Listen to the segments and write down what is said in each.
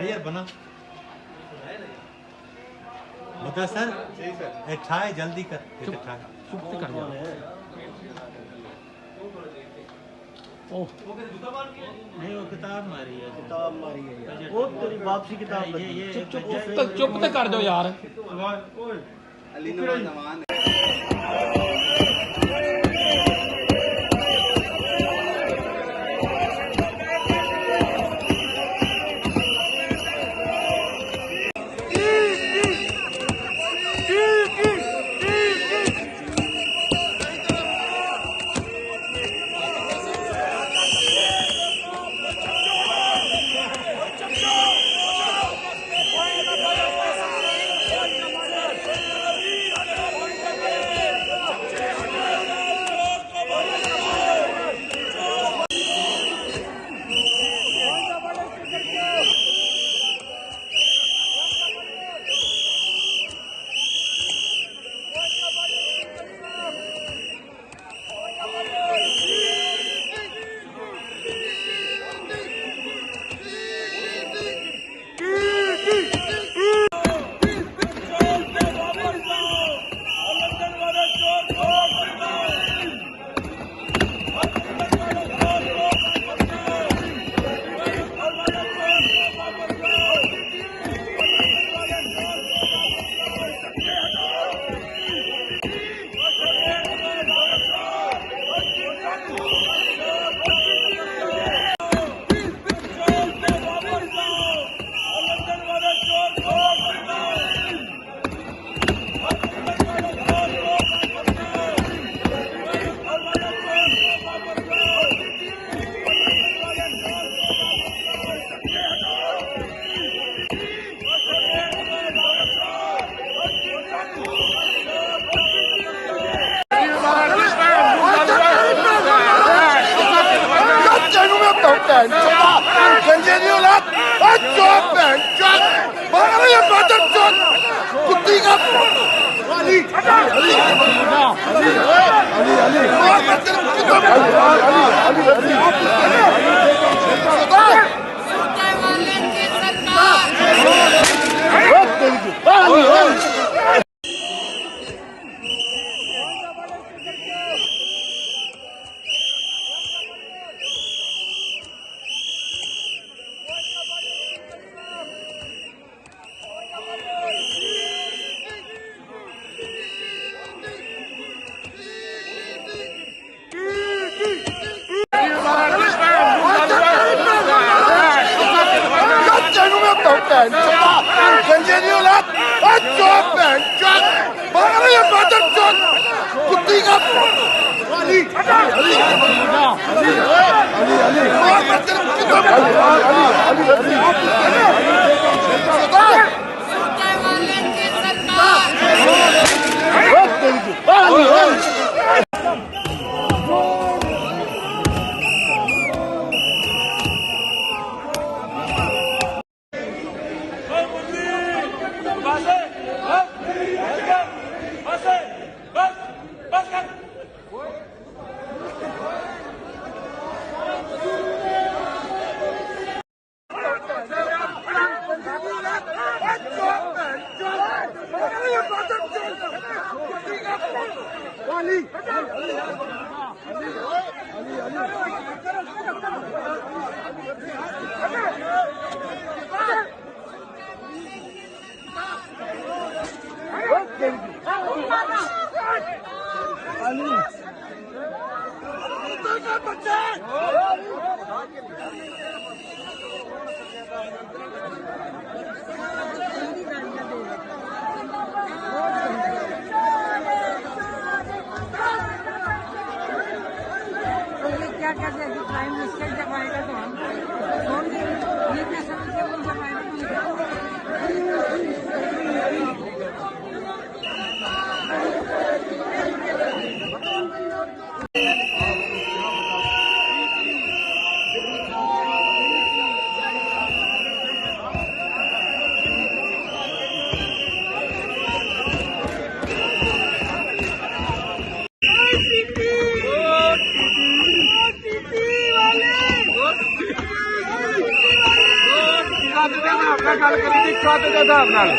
यार बना बता सर ठाए जल्दी कर ठाए चुप कर जा ओह नहीं वो किताब मारी है यार वो तेरी वापसी किताब ये चुप तो कर दो यार अली नवाज गंजे नहीं औलाद चौक बहन चौक बाहर ये बादल चौक कुत्ती का अली अली अली गंजे नहीं औलाद चौक बहन चौक बाहर ये बादल चौक कुत्ती का अली अली Ali ਨਾਲ ਗੱਲ ਕਰੀ ਦੀ ਕੱਦ ਦੇ ਹਿਸਾਬ ਨਾਲ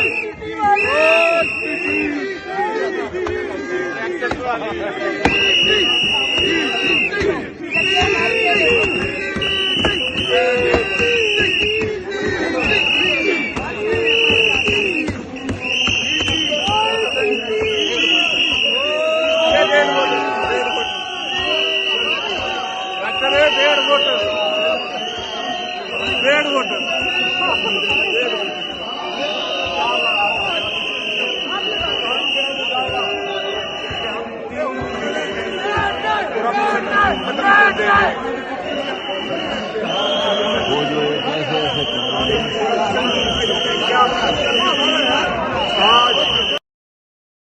डेढ़ फुट